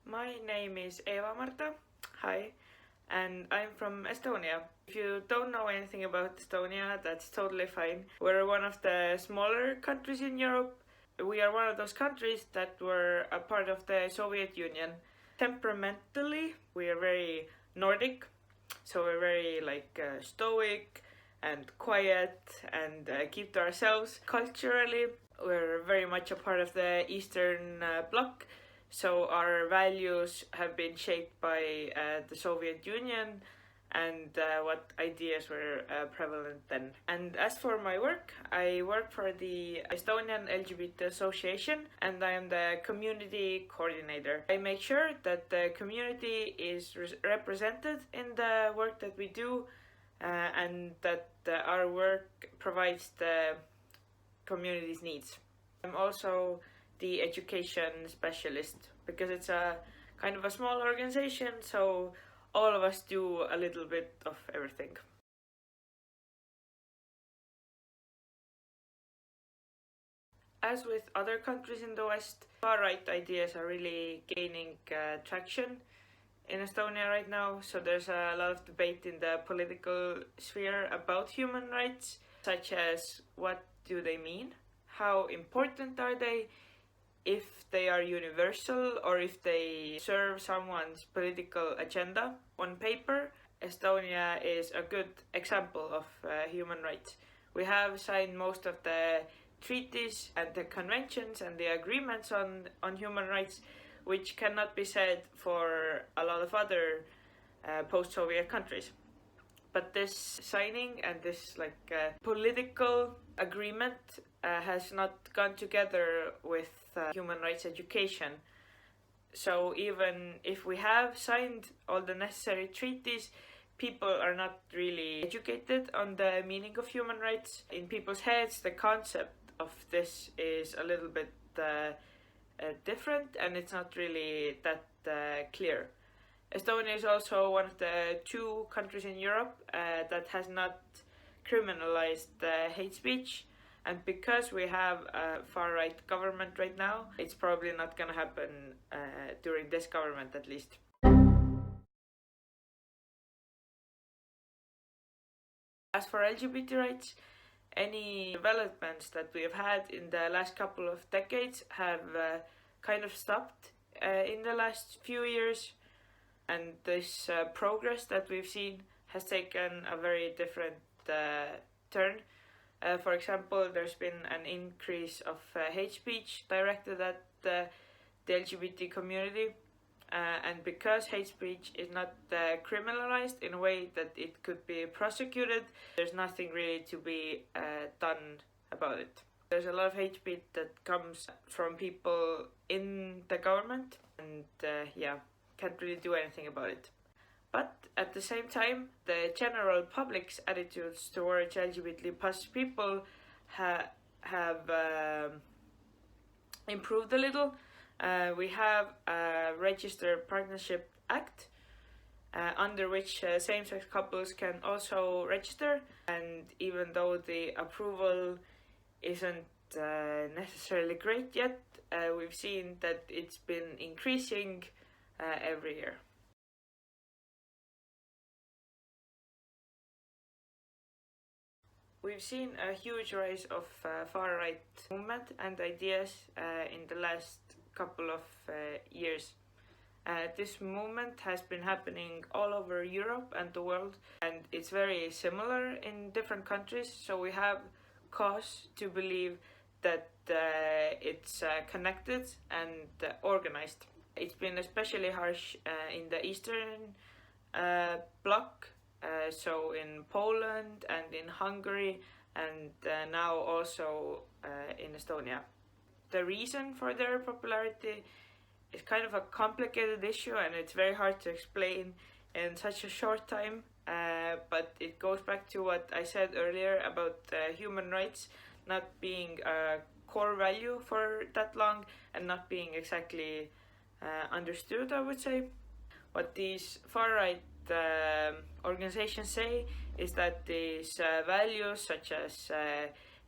My name is Eva Marta. Hi, and I'm from Estonia. If you don't know anything about Estonia, that's totally fine. We're one of the smaller countries in Europe. We are one of those countries that were a part of the Soviet Union. Temperamentally, we are very Nordic, so we're very stoic and quiet and keep to ourselves. Culturally, we're very much a part of the Eastern Bloc. So our values have been shaped by the Soviet Union and what ideas were prevalent then. And as for my work, I work for the Estonian LGBT Association and I am the community coordinator. I make sure that the community is represented in the work that we do and that our work provides the community's needs. I'm also the education specialist because it's a kind of a small organization, so all of us do a little bit of everything. As with other countries in the West, far-right ideas are really gaining traction in Estonia right now, so there's a lot of debate in the political sphere about human rights, such as what do they mean, how important are they, if they are universal or if they serve someone's political agenda. On paper, Estonia is a good example of human rights. We have signed most of the treaties and the conventions and the agreements on human rights, which cannot be said for a lot of other post-Soviet countries. But this signing and this political agreement has not gone together with human rights education. So even if we have signed all the necessary treaties, people are not really educated on the meaning of human rights. In people's heads, the concept of this is a little bit different and it's not really that clear. Estonia is also one of the 2 countries in Europe that has not criminalized hate speech. And because we have a far-right government right now, it's probably not going to happen during this government at least. As for LGBT rights, any developments that we have had in the last couple of decades have kind of stopped in the last few years. And this progress that we've seen has taken a very different turn. For example, there's been an increase of hate speech directed at the LGBT community. And because hate speech is not criminalized in a way that it could be prosecuted, there's nothing really to be done about it. There's a lot of hate speech that comes from people in the government and can't really do anything about it. But at the same time, the general public's attitudes towards LGBT plus people have improved a little. We have a Registered Partnership Act under which same-sex couples can also register, and even though the approval isn't necessarily great yet, we've seen that it's been increasing every year. We've seen a huge rise of far-right movement and ideas in the last couple of years. This movement has been happening all over Europe and the world, and it's very similar in different countries, so we have cause to believe that it's connected and organized. It's been especially harsh in the Eastern Bloc, so in Poland and in Hungary and now also in Estonia. The reason for their popularity is kind of a complicated issue and it's very hard to explain in such a short time, but it goes back to what I said earlier about human rights not being a core value for that long and not being exactly understood, I would say. What these far-right organizations say is that these values such as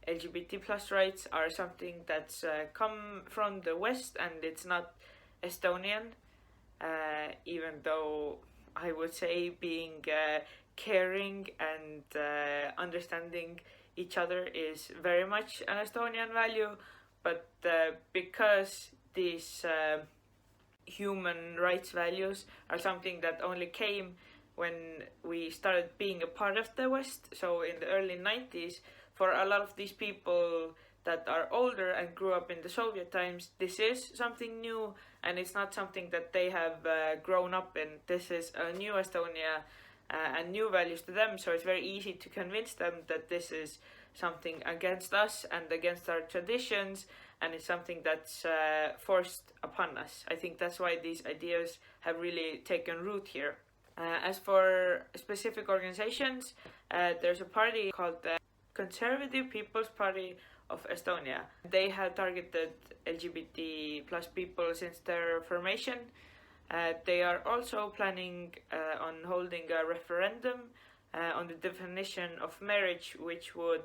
LGBT plus rights are something that's come from the West and it's not Estonian. even though I would say being caring and understanding each other is very much an Estonian value, but because these human rights values are something that only came when we started being a part of the West, so in the early 90s, for a lot of these people that are older and grew up in the Soviet times, this is something new and it's not something that they have grown up in. This is a new Estonia and new values to them, so it's very easy to convince them that this is something against us and against our traditions, and it's something that's forced upon us. I think that's why these ideas have really taken root here. As for specific organizations, there's a party called the Conservative People's Party of Estonia. They have targeted LGBT plus people since their formation. They are also planning on holding a referendum on the definition of marriage, which would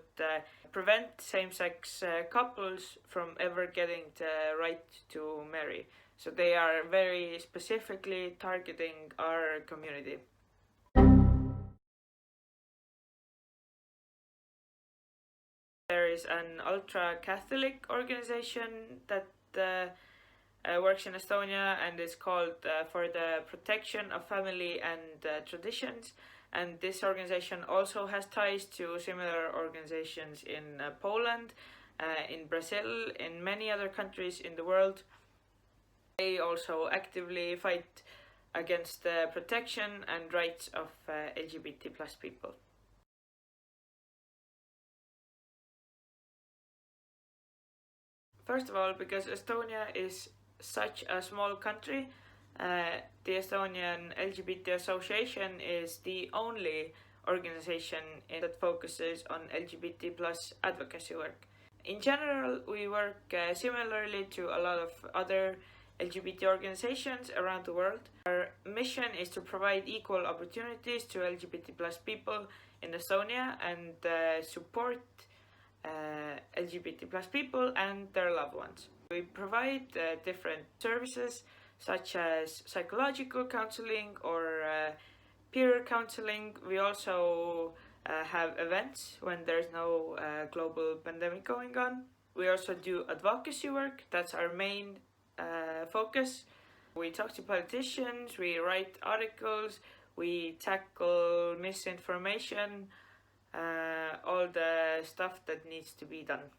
prevent same-sex couples from ever getting the right to marry. So they are very specifically targeting our community. There is an ultra-Catholic organization that works in Estonia and is called for the protection of family and traditions. And this organization also has ties to similar organizations in Poland, in Brazil, in many other countries in the world. They also actively fight against the protection and rights of LGBT plus people. First of all, because Estonia is such a small country, the Estonian LGBT Association is the only organization that focuses on LGBT plus advocacy work. In general, we work similarly to a lot of other LGBT organizations around the world. Our mission is to provide equal opportunities to LGBT plus people in Estonia and support LGBT plus people and their loved ones. We provide different services such as psychological counseling or peer counseling. We also have events when there's no global pandemic going on. We also do advocacy work. That's our main focus. We talk to politicians, we write articles, we tackle misinformation, all the stuff that needs to be done.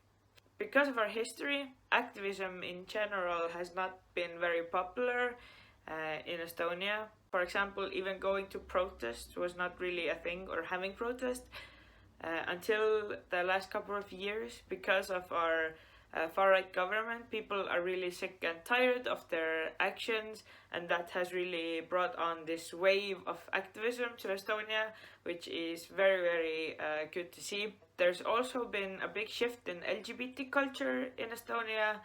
Because of our history, activism in general has not been very popular in Estonia. For example, even going to protest was not really a thing, or having protest, until the last couple of years. Because of our far-right government, people are really sick and tired of their actions, and that has really brought on this wave of activism to Estonia, which is very, very good to see. There's also been a big shift in LGBT culture in Estonia.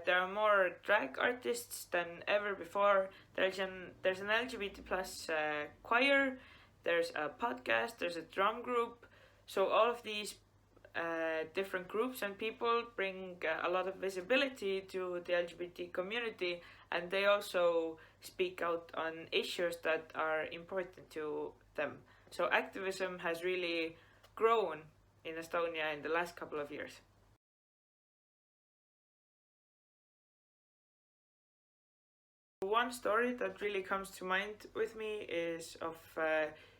There are more drag artists than ever before. There's an LGBT plus choir, there's a podcast, there's a drum group. So all of these different groups and people bring a lot of visibility to the LGBT community, and they also speak out on issues that are important to them. So activism has really grown in Estonia in the last couple of years. One story that really comes to mind with me is of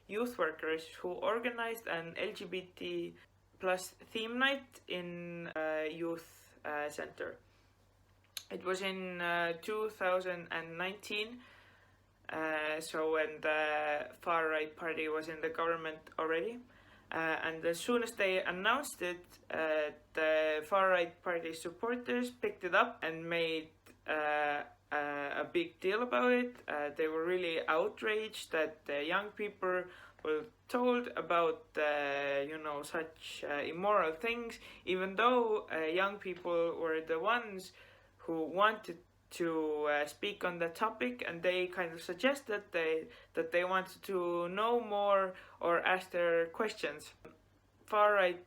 youth workers who organized an LGBT plus theme night in a youth center. It was in 2019, so when the far-right party was in the government already. And as soon as they announced it, the far-right party supporters picked it up and made a big deal about it. They were really outraged that the young people were told about such immoral things, even though young people were the ones who wanted to speak on the topic, and they kind of suggested that they wanted to know more or ask their questions. Far-right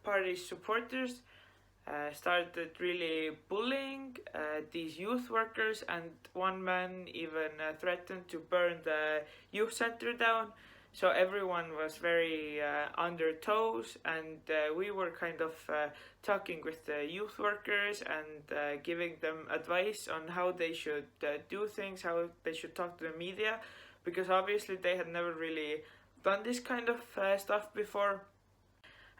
party supporters started really bullying these youth workers, and one man even threatened to burn the youth center down. So everyone was very on their toes, and we were kind of talking with the youth workers and giving them advice on how they should do things, how they should talk to the media, because obviously they had never really done this kind of stuff before.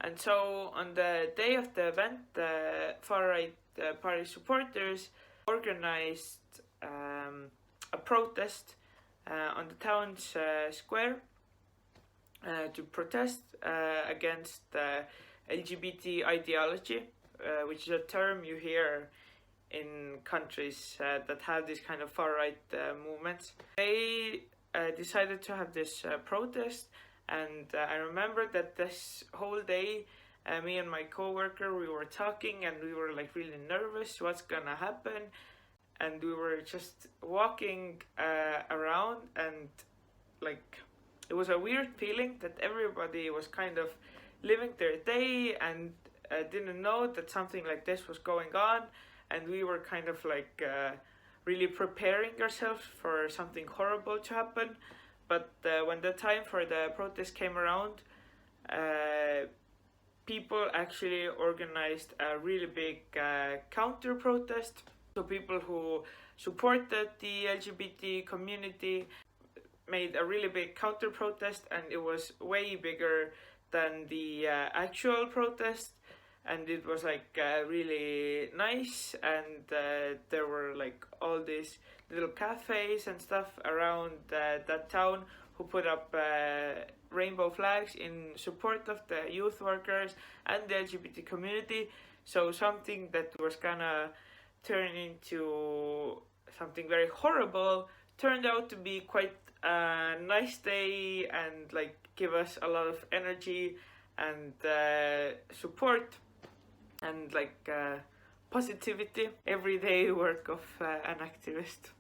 And so on the day of the event, the far-right party supporters organized a protest on the town's square to protest against LGBT ideology, which is a term you hear in countries that have this kind of far-right movements. They decided to have this protest, and I remember that this whole day, me and my coworker, we were talking and we were like really nervous, what's gonna happen? And we were just walking around, and like it was a weird feeling that everybody was kind of living their day and didn't know that something like this was going on, and we were kind of like really preparing ourselves for something horrible to happen. But when the time for the protest came around, people actually organized a really big counter protest. So people who supported the LGBT community made a really big counter protest, and it was way bigger than the actual protest, and it was like really nice, and there were like all these little cafes and stuff around that town who put up rainbow flags in support of the youth workers and the LGBT community. So something that was gonna turn into something very horrible turned out to be quite a nice day, and like give us a lot of energy and support and like positivity, everyday work of an activist.